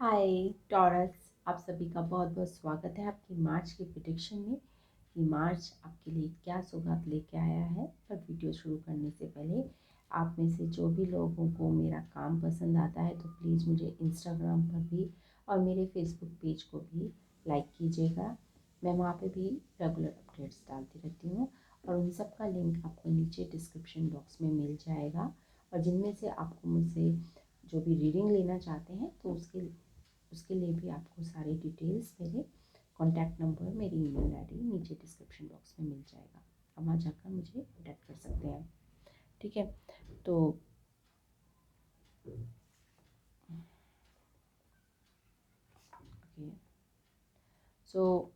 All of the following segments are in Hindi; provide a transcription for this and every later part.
हाय टॉरस। आप सभी का बहुत बहुत स्वागत है आपकी मार्च की प्रिडिक्शन में कि मार्च आपके लिए क्या सौगात लेके आया है। पर वीडियो शुरू करने से पहले आप में से जो भी लोगों को मेरा काम पसंद आता है तो प्लीज़ मुझे इंस्टाग्राम पर भी और मेरे फेसबुक पेज को भी लाइक कीजिएगा। मैं वहाँ पे भी रेगुलर अपडेट्स डालती रहती हूँ और उन सब का लिंक आपको नीचे डिस्क्रिप्शन बॉक्स में मिल जाएगा। और जिनमें से आपको मुझसे जो भी रीडिंग लेना चाहते हैं तो उसके उसके लिए भी आपको सारी डिटेल्स मेरे कॉन्टैक्ट नंबर मेरी ईमेल आईडी नीचे डिस्क्रिप्शन बॉक्स में मिल जाएगा। आप वहाँ जाकर मुझे कॉन्टैक्ट कर सकते हैं। ठीक है, तो ओके, सो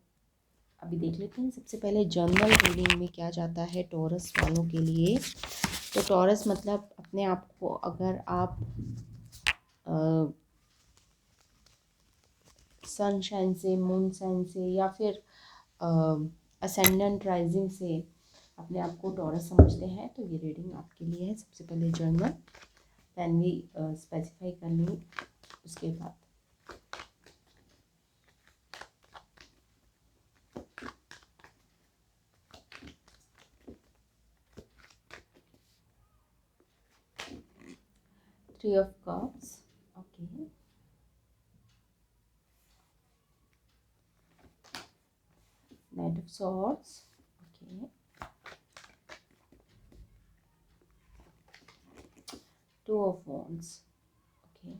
अभी देख लेते हैं सबसे पहले जर्नल रीडिंग में क्या जाता है टॉरस वालों के लिए। तो टॉरस मतलब अपने आप को अगर आप सनशाइन से, मून साइन से या फिर असेंडेंट राइजिंग से अपने आप को टॉरस समझते हैं तो ये रीडिंग आपके लिए है। सबसे पहले जर्नल, दैन भी स्पेसिफाई कर लें उसके बाद। Three of cups, okay, night of swords, okay, two of wands, okay,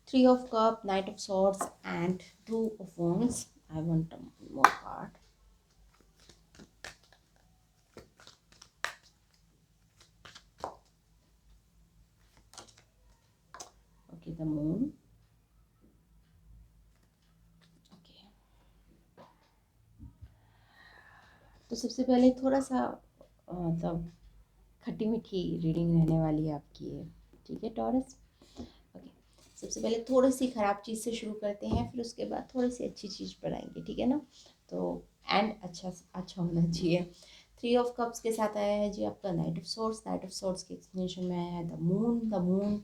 three of cup, night of swords and two of wands. I want a more card. Okay, the moon, okay. तो सबसे पहले थोड़ा सा मतलब खट्टी मीठी रीडिंग रहने वाली है आपकी ये। ठीक है टॉरस, ओके। सबसे पहले थोड़ी सी ख़राब चीज़ से शुरू करते हैं, फिर उसके बाद थोड़ी सी अच्छी चीज़ पर आएंगे, ठीक है ना। तो एंड अच्छा अच्छा होना चाहिए। थ्री ऑफ कप्स के साथ आया है जी आपका night of source. Night of source के एक्सप्लेनेशन में आया है द मून। द मून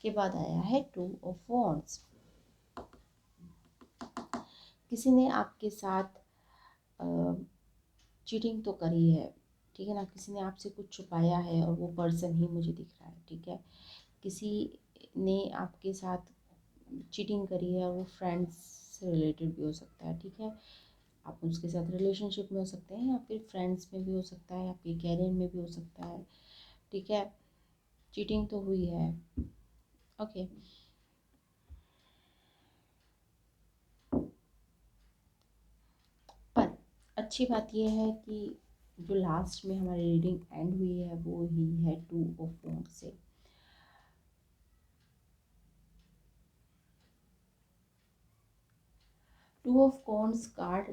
के बाद आया है टू ऑफ वॉन्ड्स। किसी ने आपके साथ चीटिंग तो करी है, ठीक है ना। किसी ने आपसे कुछ छुपाया है और वो पर्सन ही मुझे दिख रहा है, ठीक है। किसी ने आपके साथ चीटिंग करी है और वो फ्रेंड्स से रिलेटेड भी हो सकता है, ठीक है। आप उसके साथ रिलेशनशिप में हो सकते हैं या फिर फ्रेंड्स में भी हो सकता है, आपके कैरियर में भी हो सकता है, ठीक है। चीटिंग तो हुई है, ओके। पर अच्छी बात यह है कि जो लास्ट में हमारी रीडिंग एंड हुई है वो ही है टू ऑफ वॉन्ड से। टू ऑफ कॉन्स कार्ड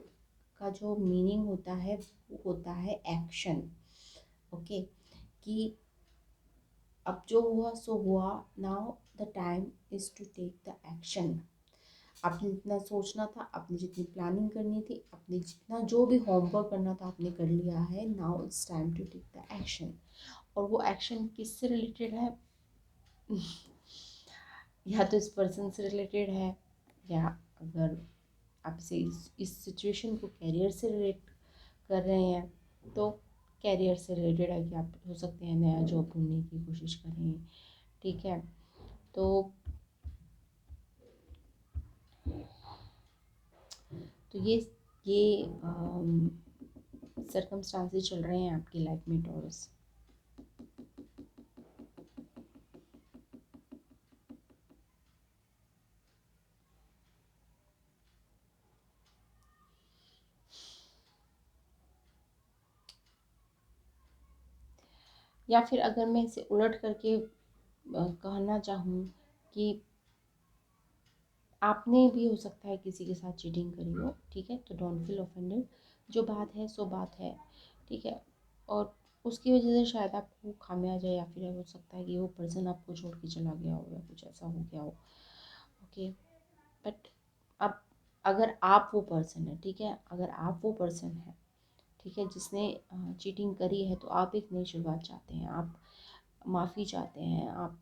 का जो मीनिंग होता है वो होता है एक्शन, ओके। कि अब जो हुआ सो हुआ, now the time is to take the action. आपने जितना सोचना था, आपने जितनी प्लानिंग करनी थी, आपने जितना जो भी होमवर्क करना था आपने कर लिया है। Now it's time to take the action. और वो एक्शन किससे रिलेटेड है? या तो इस पर्सन से रिलेटेड है, या अगर आप इसे इस सिचुएशन को कैरियर से रिलेट कर रहे हैं तो कैरियर से रिलेटेड है कि आप हो सकते हैं नया जॉब ढूंढने की कोशिश करें, ठीक है। तो ये सर्कमस्टांसेस चल रहे हैं आपकी लाइफ में टॉरस। या फिर अगर मैं इसे उलट करके कहना चाहूँ कि आपने भी हो सकता है किसी के साथ चीटिंग करी हो, ठीक है। तो डोंट फील ऑफेंडेड, जो बात है सो बात है, ठीक है। और उसकी वजह से शायद आपको खामियाजा जाए या फिर हो सकता है कि वो पर्सन आपको छोड़ के चला गया हो या कुछ ऐसा हो गया हो, ओके। बट अब अगर आप वो पर्सन है, ठीक है, अगर आप वो पर्सन है, ठीक है, जिसने चीटिंग करी है, तो आप एक नई शुरुआत चाहते हैं, आप माफ़ी चाहते हैं, आप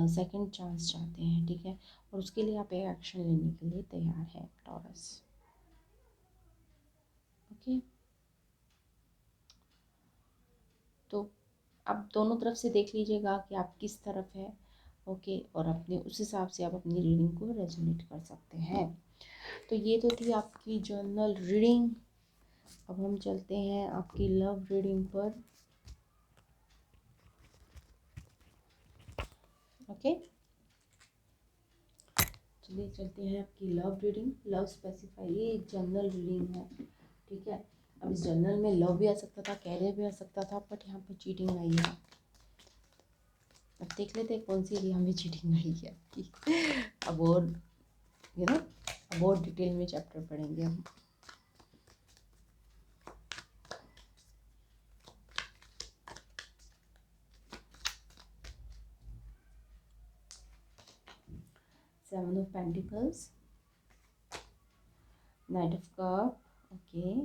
सेकंड चांस चाहते हैं, ठीक है, और उसके लिए आप एक एक्शन लेने के लिए तैयार हैं टॉरस। ओके, तो आप दोनों तरफ से देख लीजिएगा कि आप किस तरफ है। ओके, और अपने उस हिसाब से आप अपनी रीडिंग को रेजोनेट कर सकते हैं। तो ये तो थी आपकी जर्नल रीडिंग। अब हम चलते हैं आपकी लव रीडिंग पर। ओके, चलिए चलते हैं आपकी लव रीडिंग। लव स्पेसिफाई, ये एक जनरल रीडिंग है, ठीक है। अब इस जनरल में लव भी आ सकता था, कैरियर भी आ सकता था, बट यहाँ पे चीटिंग आई है। अब देख लेते हैं कौन सी एरिया में चीटिंग आई है आपकी। अब और अब और डिटेल में चैप्टर पढ़ेंगे हम। Seven of pentacles, night of cup, okay,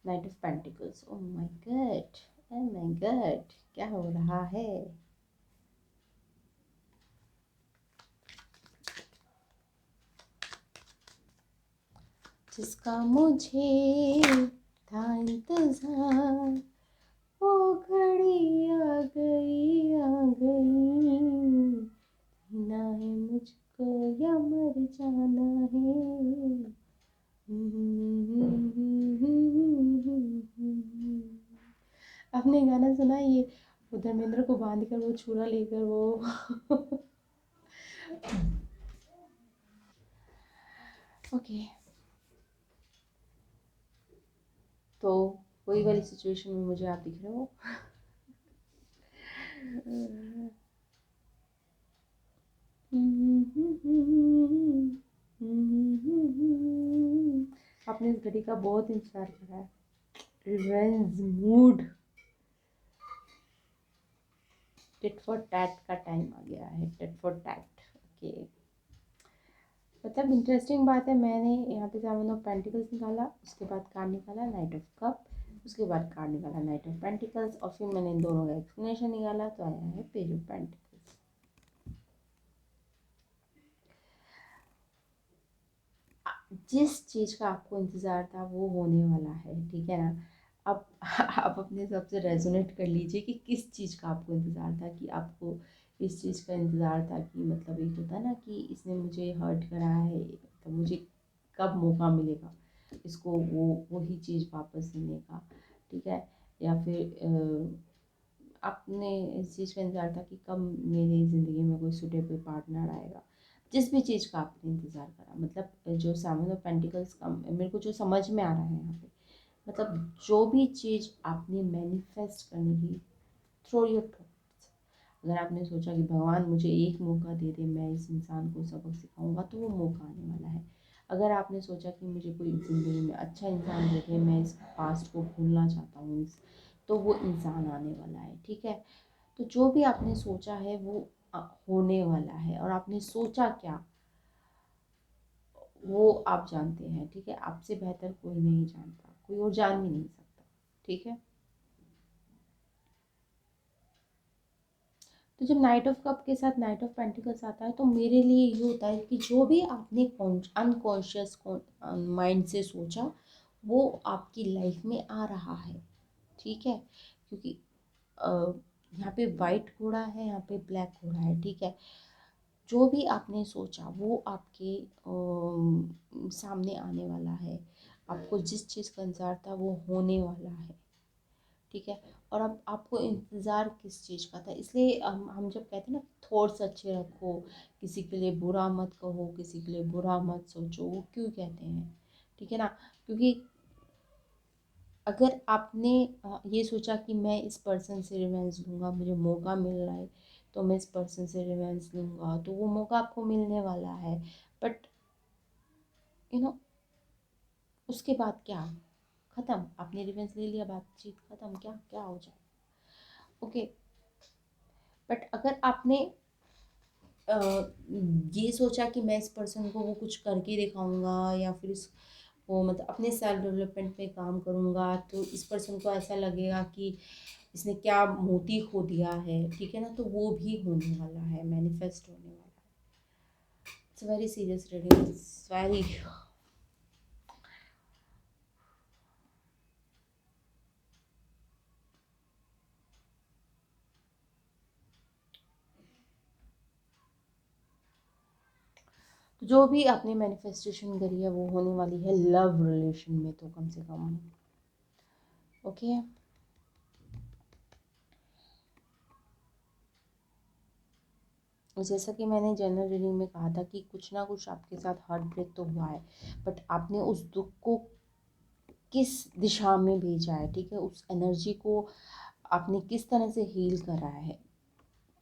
night of pentacles. Oh my God, oh my God, क्या हो रहा है? जिसका मुझे था इंतजार, वो घड़ी आ गई, आ गई, जीना है मुझको या मर जाना है। आपने गाना सुना है ये, वो धर्मेंद्र को बांध कर वो छुरा लेकर वो ओके, तो वही वाली सिचुएशन में मुझे आप दिख रहे हो। आपने इस घड़ी का बहुत इंतजार करा है। Revenge mood, tit for tat का टाइम आ गया है, टिट फॉर टैट। ओके, मतलब इंटरेस्टिंग बात है, मैंने यहाँ पे सेवन ऑफ पेंटिकल्स निकाला, उसके बाद कार्ड निकाला नाइट ऑफ कप, उसके बाद कार्ड निकाला नाइट ऑफ पेंटिकल्स, और फिर मैंने इन दोनों का एक्सप्लेनेशन निकाला, तो आया है पेज ऑफ पेंटिकल्स। जिस चीज़ का आपको इंतज़ार था वो होने वाला है, ठीक है ना। अब आप अपने हिसाब से रेजोनेट कर लीजिए कि किस चीज़ का आपको इंतज़ार था, कि आपको इस चीज़ का इंतज़ार था कि मतलब एक होता है ना कि इसने मुझे हर्ट करा है, तो मुझे कब मौका मिलेगा इसको वही चीज़ वापस देने का, ठीक है। या फिर आपने इस चीज़ का इंतज़ार था कि कब मेरी ज़िंदगी में कोई सूटेबल पार्टनर आएगा। जिस भी चीज़ का आपने इंतज़ार करा, मतलब जो सेवन ऑफ पेंटिकल्स का मेरे को जो समझ में आ रहा है यहाँ पे, मतलब जो भी चीज़ आपने मैनिफेस्ट करने की, थ्रो योर थॉट्स। अगर आपने सोचा कि भगवान मुझे एक मौका दे दे, मैं इस इंसान को सबक सिखाऊंगा, तो वो मौका आने वाला है। अगर आपने सोचा कि मुझे कोई ज़िंदगी में अच्छा इंसान दे दे, मैं इस पास्ट को भूलना चाहता हूँ, इस तो वो इंसान आने वाला है, ठीक है। तो जो भी आपने सोचा है वो होने वाला है, और आपने सोचा क्या वो आप जानते हैं, ठीक है। आपसे बेहतर कोई नहीं जानता, कोई और जान भी नहीं सकता, ठीक है। तो जब नाइट ऑफ कप के साथ नाइट ऑफ पेंटिकल्स आता है, तो मेरे लिए ये होता है कि जो भी आपने अनकॉन्शियस माइंड से सोचा, वो आपकी लाइफ में आ रहा है, ठीक है। क्योंकि अ, यहाँ पे वाइट घोड़ा है, यहाँ पे ब्लैक घोड़ा है, ठीक है। जो भी आपने सोचा वो आपके सामने आने वाला है। आपको जिस चीज़ का इंतज़ार था वो होने वाला है, ठीक है। और अब आपको इंतज़ार किस चीज़ का था, इसलिए हम जब कहते हैं ना थॉट्स अच्छे रखो, किसी के लिए बुरा मत कहो, किसी के लिए बुरा मत सोचो, वो क्यों कहते हैं, ठीक है ना। क्योंकि अगर आपने ये सोचा कि मैं इस पर्सन से रिवेंज लूँगा, मुझे मौका मिल रहा है तो मैं इस पर्सन से रिवेंज लूँगा, तो वो मौका आपको मिलने वाला है। बट यू नो उसके बाद क्या, ख़त्म, आपने रिवेंज ले लिया, बातचीत ख़त्म, क्या क्या हो जाए। ओके, बट अगर आपने ये सोचा कि मैं इस पर्सन को वो कुछ करके दिखाऊंगा, या फिर इस वो मतलब अपने सेल्फ डेवलपमेंट पे काम करूंगा, तो इस पर्सन को ऐसा लगेगा कि इसने क्या मोती खो दिया है, ठीक है ना। तो वो भी होने वाला है, मैनिफेस्ट होने वाला है। It's very serious reading, it's very. जो भी आपने मैनिफेस्टेशन करी है वो होने वाली है लव रिलेशन में, तो कम से कम। ओके। जैसा कि मैंने जनरल रीडिंग में कहा था कि कुछ ना कुछ आपके साथ हार्ट ब्रेक तो हुआ है, बट आपने उस दुख को किस दिशा में भेजा है, ठीक है, उस एनर्जी को आपने किस तरह से हील करा है,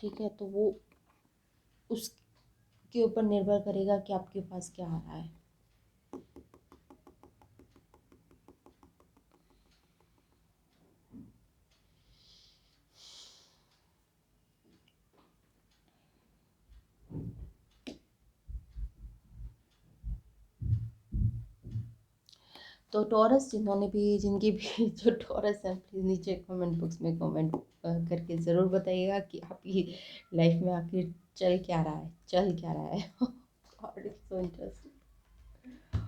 ठीक है। तो वो उसके ऊपर निर्भर करेगा कि आपके पास क्या आ रहा है। तो टॉरस जिन्होंने भी, जिनकी भी जो टॉरस है, प्लीज़ नीचे कमेंट बॉक्स में कमेंट करके ज़रूर बताइएगा कि आपकी लाइफ में आखिर चल क्या रहा है, चल क्या रहा है। God is so interesting.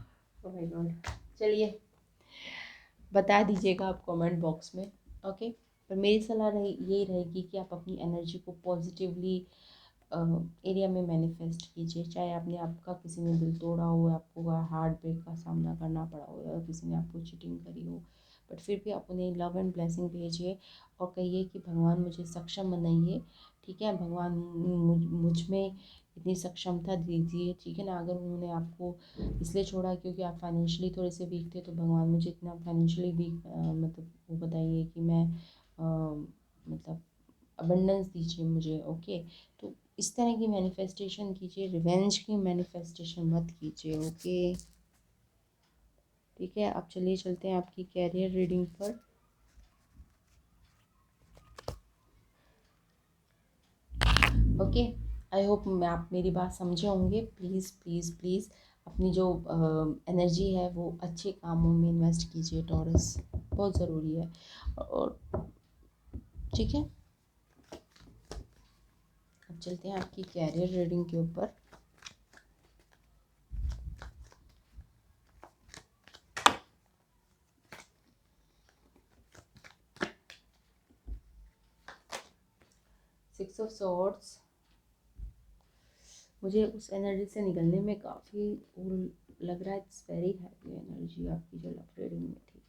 Oh my God. चलिए, बता दीजिएगा आप कमेंट बॉक्स में। ओके। पर मेरी सलाह यही रहेगी कि आप अपनी एनर्जी को पॉजिटिवली एरिया में मैनिफेस्ट कीजिए। चाहे आपने, आपका किसी ने दिल तोड़ा हो, आपको हार्ट ब्रेक का सामना करना पड़ा हो, या किसी ने आपको चीटिंग करी हो, बट फिर भी आप उन्हें लव एंड ब्लेसिंग भेजिए और कहिए कि भगवान मुझे सक्षम बनाइए, ठीक है। भगवान मुझ में इतनी सक्षमता दीजिए, ठीक है ना। अगर उन्होंने आपको इसलिए छोड़ा क्योंकि आप फाइनेंशियली थोड़े से वीक थे, तो भगवान मुझे इतना फाइनेंशियली वीक मतलब वो बताइए कि मैं मतलब अबंडेंस दीजिए मुझे। ओके। तो इस तरह की मैनिफेस्टेशन कीजिए, रिवेंज की मैनिफेस्टेशन मत कीजिए। ओके, ठीक है। अब चलिए चलते हैं आपकी कैरियर रीडिंग पर। ओके, आई होप मैं आप मेरी बात समझे होंगे। प्लीज़ प्लीज़ प्लीज़ अपनी जो एनर्जी है वो अच्छे कामों में इन्वेस्ट कीजिए, टॉरस, बहुत ज़रूरी है। और ठीक है, अब चलते हैं आपकी कैरियर रीडिंग के ऊपर। सिक्स ऑफ सॉर्ड्स, मुझे उस एनर्जी से निकलने में काफ़ी लग रहा है। इट्स वेरी हैप्पी एनर्जी आपकी जो लव रीडिंग में थी।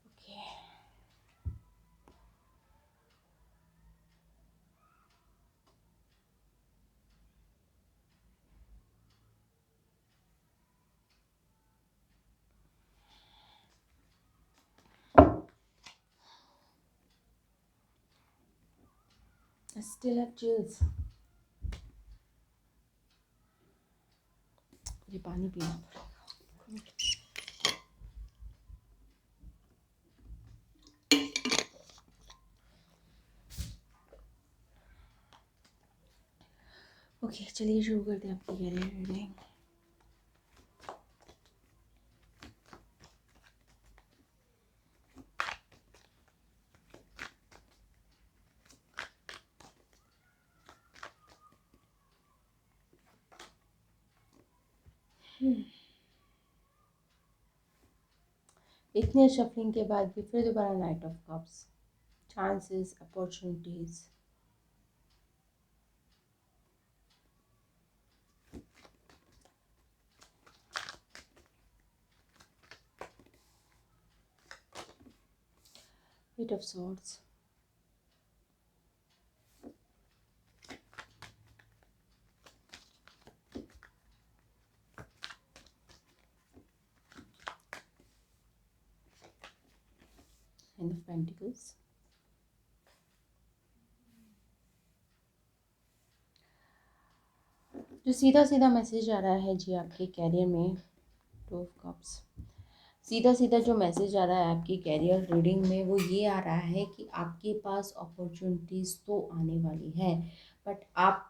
Okay, 'I still have chills। मुझे पानी पीना पड़ेगा। ओके, चलिए शुरू करते हैं आपकी कैरियर रीडिंग। इतने शफलिंग के बाद भी फिर दोबारा knight of cups, chances, opportunities. Eight of swords, nine of pentacles. जो सीधा सीधा मैसेज आ रहा है जी आपके कैरियर में, टू ऑफ कप्स। सीधा सीधा जो मैसेज आ रहा है आपकी कैरियर रीडिंग में वो ये आ रहा है कि आपके पास अपॉर्चुनिटीज़ तो आने वाली हैं, बट आप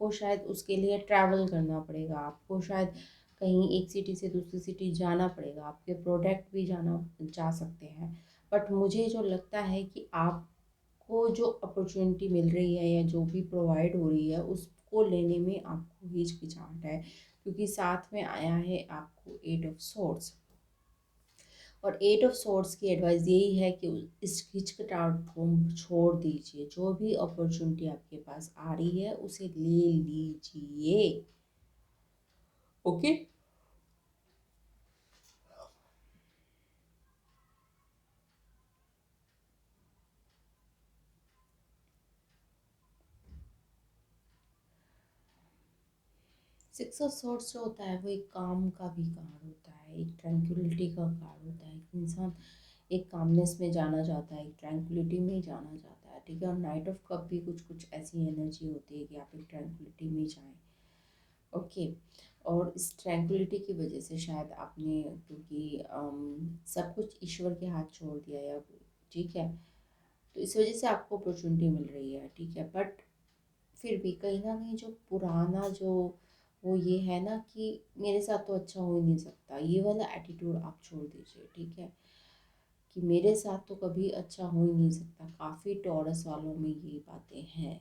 आपको शायद उसके लिए ट्रैवल करना पड़ेगा, आपको शायद कहीं एक सिटी से दूसरी सिटी जाना पड़ेगा, आपके प्रोडक्ट भी जा सकते हैं। बट मुझे जो लगता है कि आपको जो अपॉर्चुनिटी मिल रही है या जो भी प्रोवाइड हो रही है उसको लेने में आपको हिचकिचाहट है, क्योंकि साथ में आया है आपको एट ऑफ सोर्ड्स। और एट ऑफ सोर्ड्स की एडवाइस यही है कि इस हिचकिचाहट को छोड़ दीजिए, जो भी अपॉर्चुनिटी आपके पास आ रही है उसे ले लीजिए। ओके। 6 ऑफ सोर्ड्स जो होता है वो एक काम का भी कार्ड होता है, एक ट्रैंक्विलिटी का कार्ड होता है। एक इंसान एक कामनेस में जाना चाहता है, एक ट्रैंक्विलिटी में जाना चाहता है, ठीक है। और नाइट ऑफ कप भी कुछ कुछ ऐसी एनर्जी होती है कि आप एक ट्रैंक्विलिटी में जाएं। ओके। और इस ट्रैंक्विलिटी की वजह से शायद आपने, क्योंकि सब कुछ ईश्वर के हाथ छोड़ दिया या, ठीक है, तो इस वजह से आपको अपॉर्चुनिटी मिल रही है, ठीक है। बट फिर भी कहीं ना कहीं जो पुराना जो वो ये है ना कि मेरे साथ तो अच्छा हो ही नहीं सकता, ये वाला एटीट्यूड आप छोड़ दीजिए, ठीक है। कि मेरे साथ तो कभी अच्छा हो ही नहीं सकता, काफ़ी टॉरस वालों में ये बातें हैं,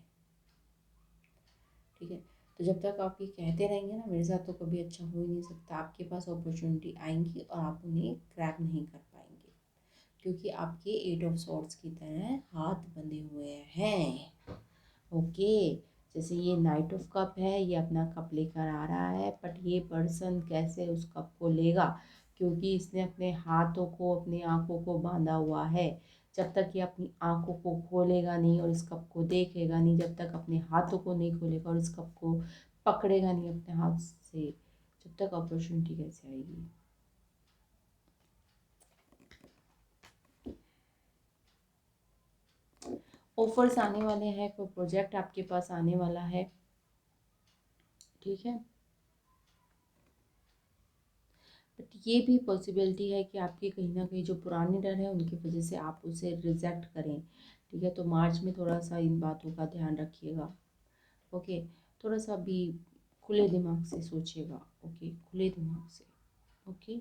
ठीक है। तो जब तक आप ये कहते रहेंगे ना मेरे साथ तो कभी अच्छा हो ही नहीं सकता, आपके पास अपॉर्चुनिटी आएंगी और आप उन्हें ग्रैब नहीं कर पाएंगे, क्योंकि आपके एट ऑफ सॉर्ड्स की तरह हाथ बंधे हुए हैं। ओके। जैसे ये नाइट ऑफ कप है, ये अपना कप लेकर आ रहा है, बट ये पर्सन कैसे उस कप को लेगा, क्योंकि इसने अपने हाथों को अपनी आंखों को बांधा हुआ है। जब तक ये अपनी आंखों को खोलेगा नहीं और इस कप को देखेगा नहीं, जब तक अपने हाथों को नहीं खोलेगा और इस कप को पकड़ेगा नहीं अपने हाथ से, जब तक अपॉर्चुनिटी कैसे आएगी। ऑफर्स आने वाले हैं, कोई प्रोजेक्ट आपके पास आने वाला है, ठीक है। बट ये भी पॉसिबिलिटी है कि आपके कहीं ना कहीं जो पुराने डर है उनकी वजह से आप उसे रिजेक्ट करें, ठीक है। तो मार्च में थोड़ा सा इन बातों का ध्यान रखिएगा। ओके। थोड़ा सा भी खुले दिमाग से सोचिएगा, ओके, खुले दिमाग से। ओके।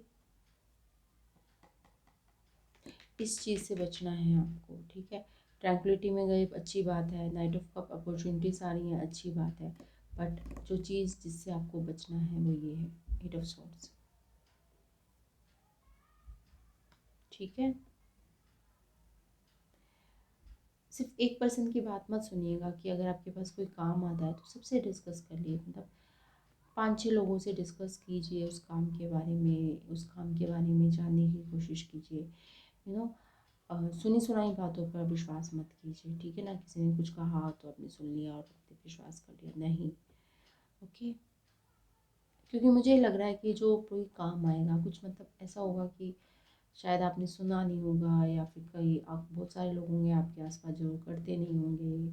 इस चीज़ से बचना है आपको, ठीक है। ट्रैंक्विलिटी में गए अच्छी बात है, नाइट ऑफ कप अपॉर्चुनिटीज आ रही हैं अच्छी बात है, बट जो चीज़ जिससे आपको बचना है वो ये है एट ऑफ सॉर्ड्स, ठीक है। सिर्फ एक पर्सन की बात मत सुनिएगा कि अगर आपके पास कोई काम आता है तो सबसे डिस्कस कर लिए, मतलब 5-6 लोगों से डिस्कस कीजिए उस काम के बारे में, उस काम के बारे में जानने की कोशिश कीजिए, यू नो। सुनी सुनाई बातों पर विश्वास मत कीजिए, ठीक है ना। किसी ने कुछ कहा तो आपने सुन लिया और आपने विश्वास कर लिया, नहीं। ओके। क्योंकि मुझे लग रहा है कि जो कोई काम आएगा कुछ मतलब ऐसा होगा कि शायद आपने सुना नहीं होगा, या फिर कई आप बहुत सारे लोग होंगे आपके आसपास जो करते नहीं होंगे,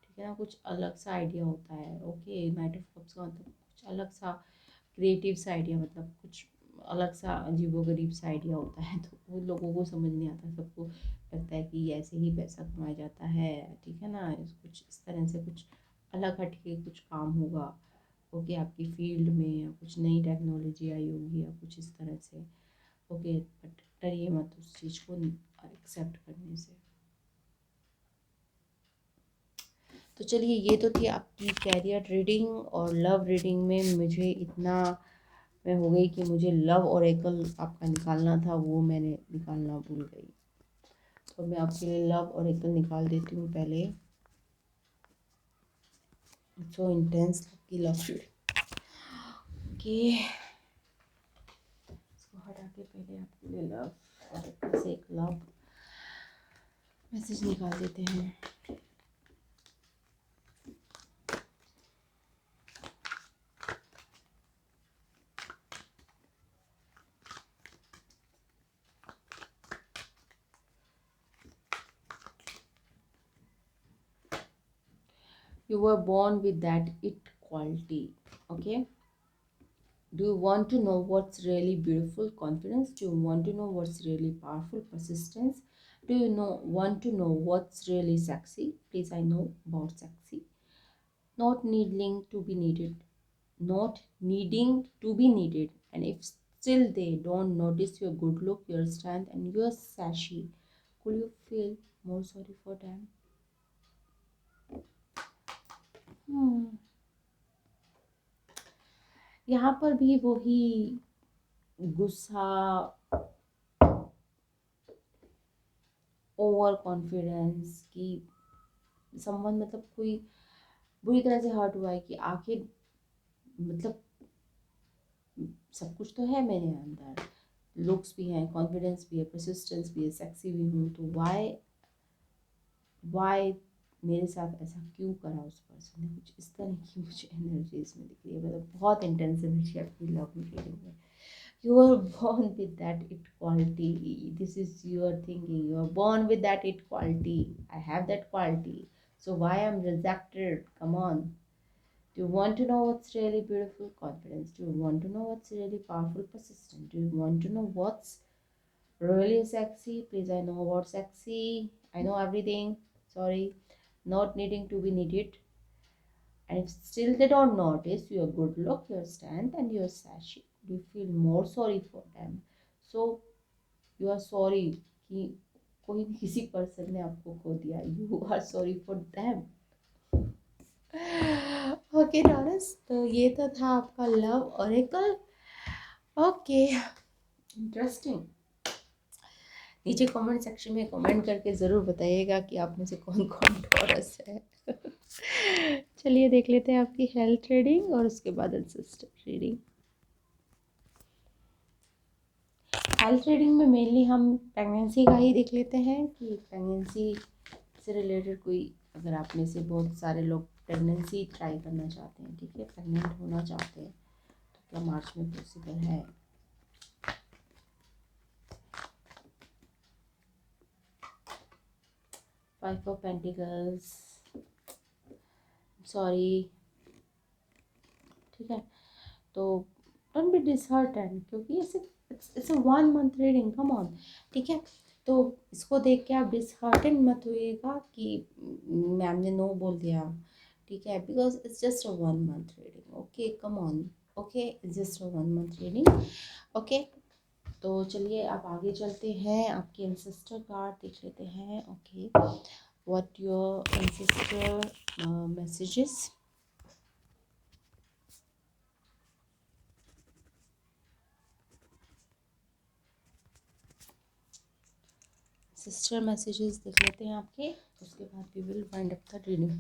ठीक है ना। कुछ अलग सा आइडिया होता है। ओके। नाइट ऑफ कप्स का मतलब कुछ अलग सा क्रिएटिव सा आइडिया, मतलब कुछ अलग सा अजीबोगरीब सा आइडिया होता है, तो वो लोगों को समझ नहीं आता, सबको लगता है कि ऐसे ही पैसा कमाया जाता है, ठीक है ना। कुछ इस तरह से कुछ अलग हटके कुछ काम होगा, ओके, आपकी फील्ड में, या कुछ नई टेक्नोलॉजी आई होगी या कुछ इस तरह से। ओके। बट डरिए मत उस चीज़ को एक्सेप्ट करने से। तो चलिए, ये तो थी आपकी कैरियर रीडिंग। और लव रीडिंग में मुझे इतना मैं हो गई कि मुझे लव ओरेकल आपका निकालना था, वो मैंने निकालना भूल गई। तो मैं आपके लिए लव ओरेकल निकाल देती हूँ पहले। सो इंटेंस की लव कि इसको हटा के पहले आपके लिए लव ओरेकल से एक लव मैसेज निकाल देते हैं। You were born with that it quality. Okay. Do you want to know what's really beautiful? Confidence. Do you want to know what's really powerful? Persistence. Do you want to know what's really sexy? Please, I know about sexy. not needing to be needed, not needing to be needed. And if still they don't notice your good look, your strength, and your sassy, could you feel more sorry for them? hmm. यहाँ पर भी वही गुस्सा, ओवर कॉन्फिडेंस कि समवन मतलब कोई बुरी तरह से हर्ट हुआ है कि आखिर मतलब सब कुछ तो है मेरे अंदर, लुक्स भी हैं, कॉन्फिडेंस भी है, परसिस्टेंस भी है, सेक्सी भी हूँ, तो वाई मेरे साथ ऐसा क्यों करा उस पर्सन ने, कुछ इस तरह की मुझे एनर्जी इसमें दिख रही है। मतलब बहुत इंटेंस एनर्जी आपकी लव रीडिंग में। You are born with that it quality. This is your thinking. You are born with that it quality. I have that quality. So why I'm rejected? Come on. Do you want to know what's really beautiful? Confidence. Do you want to know what's really powerful? Persistent. Do you want to know what's really sexy? Please, I know about sexy. I know everything. Sorry. Not needing to be needed. And if still they don't notice your good look, your strength, and your sassy, do you feel more sorry for them? So you are sorry कि कोई किसी पर्सन ने आपको खो दिया. You are sorry for them. Okay taurus, तो ये तो था आपका लव ओरेकल. Okay, interesting. नीचे कमेंट सेक्शन में कमेंट करके ज़रूर बताइएगा कि आप में से कौन कौन टॉरस है. चलिए देख लेते हैं आपकी हेल्थ रीडिंग और उसके बाद एंसेस्टर रीडिंग. हेल्थ रीडिंग में मेनली हम प्रेगनेंसी का ही देख लेते हैं कि प्रेगनेंसी से रिलेटेड कोई, अगर आप में से बहुत सारे लोग प्रेगनेंसी ट्राई करना चाहते हैं, ठीक है, प्रेग्नेंट होना चाहते हैं, तो क्या मार्च में पॉसिबल है? फाइव ऑफ पेंटिकल्स, सॉरी, ठीक है. तो डोंट बी डिसहार्टेंड क्योंकि it's a 1 month reading, come on, ठीक है. तो इसको देख के आप डिसहार्टेंड मत होइएगा कि मैम ने नो बोल दिया, ठीक है, because it's just a 1 month reading. Okay, come on. Okay, it's just a 1 month reading. Okay, तो चलिए आप आगे चलते हैं, आपके एंसेस्टर कार्ड देख लेते हैं. Okay, what your ancestor messages. Sister messages देख लेते हैं आपके, उसके बाद we will wind up the reading.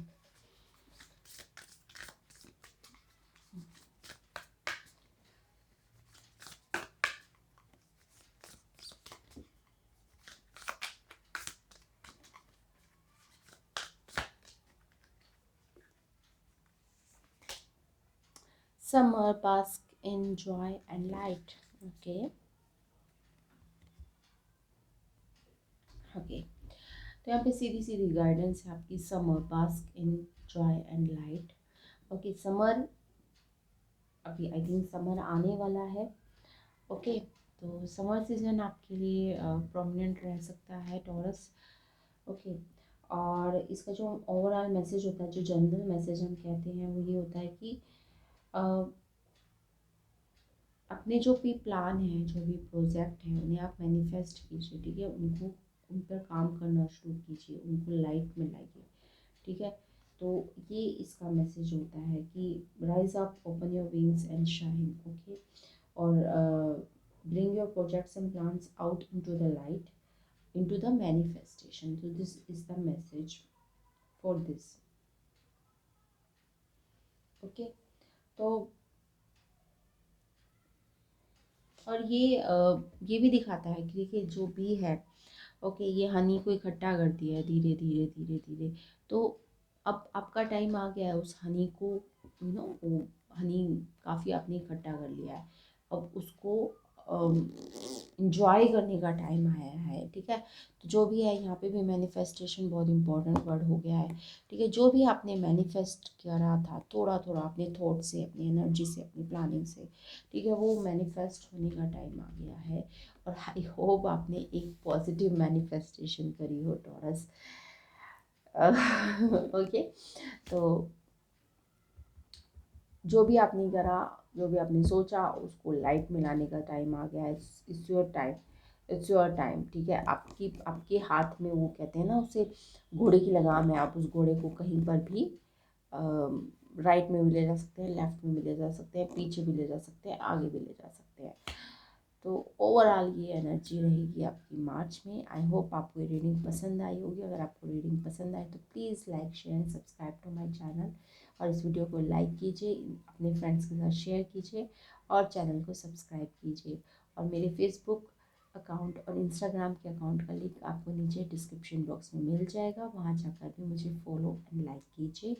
Summer bask in joy and light. Okay. Okay. तो यहाँ पे सीधी सीधी गाइडेंस है आपकी. Summer bask in joy and light. Okay, summer अभी आई थिंक समर आने वाला है. ओके, तो समर सीजन आपके लिए प्रोमिनेंट रह सकता है टॉरस. ओके, और इसका जो ओवरऑल मैसेज होता है, जो जनरल मैसेज हम कहते हैं, वो ये होता है कि अपने जो भी प्लान है, जो भी प्रोजेक्ट है, उन्हें आप मैनिफेस्ट कीजिए, ठीक है, उनको उन पर काम करना शुरू कीजिए, उनको लाइट में लाइए, ठीक है. तो ये इसका मैसेज होता है कि rise up, open your wings and shine. Okay, और bring your projects and plans out into the light, into the manifestation. तो this is the message for this. Okay, तो और ये भी दिखाता है कि देखिए जो भी है, ओके, ये हनी को इकट्ठा कर दिया है धीरे धीरे धीरे धीरे. तो अब आपका टाइम आ गया है उस हनी को, वो हनी काफ़ी आपने इकट्ठा कर लिया है, अब उसको इंजॉय करने का टाइम आया है, ठीक है. तो जो भी है, यहाँ पे भी मैनिफेस्टेशन बहुत इंपॉर्टेंट वर्ड हो गया है, ठीक है. जो भी आपने मैनिफेस्ट करा था थोड़ा थोड़ा अपने थॉट से, अपनी एनर्जी से, अपनी प्लानिंग से, ठीक है, वो मैनिफेस्ट होने का टाइम आ गया है. और आई होप आपने एक पॉजिटिव मैनिफेस्टेशन करी हो टॉरस. ओके, तो जो भी आपने करा, जो भी आपने सोचा, उसको लाइट में लाने का टाइम आ गया है। It's your time, it's your time, ठीक है। आपकी आपके हाथ में वो कहते हैं ना, उसे घोड़े की लगाम है। आप उस घोड़े को कहीं पर भी राइट में भी ले जा सकते हैं, लेफ्ट में भी ले जा सकते हैं, पीछे भी ले जा सकते हैं, आगे भी ले जा सकते हैं। तो ओवरऑल ये एनर्जी रहेगी आपकी मार्च में। आई होप आपको ये रीडिंग पसंद आई होगी। अगर आपको रीडिंग पसंद आए तो please like share and subscribe to my channel, और इस वीडियो को लाइक कीजिए, अपने फ्रेंड्स के साथ शेयर कीजिए, और चैनल को सब्सक्राइब कीजिए। और मेरे फेसबुक अकाउंट और इंस्टाग्राम के अकाउंट का लिंक आपको नीचे डिस्क्रिप्शन बॉक्स में मिल जाएगा, वहाँ जाकर भी मुझे फॉलो एंड लाइक कीजिए।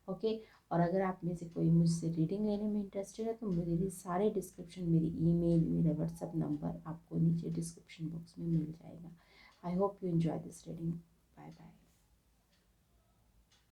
ओके। और अगर आप में से कोई मुझसे रीडिंग लेने में इंटरेस्टेड है तो मेरे सारे डिस्क्रिप्शन, मेरी ईमेल, मेरा व्हाट्सएप नंबर आपको नीचे डिस्क्रिप्शन बॉक्स में मिल जाएगा। I hope you enjoy this reading. Bye bye.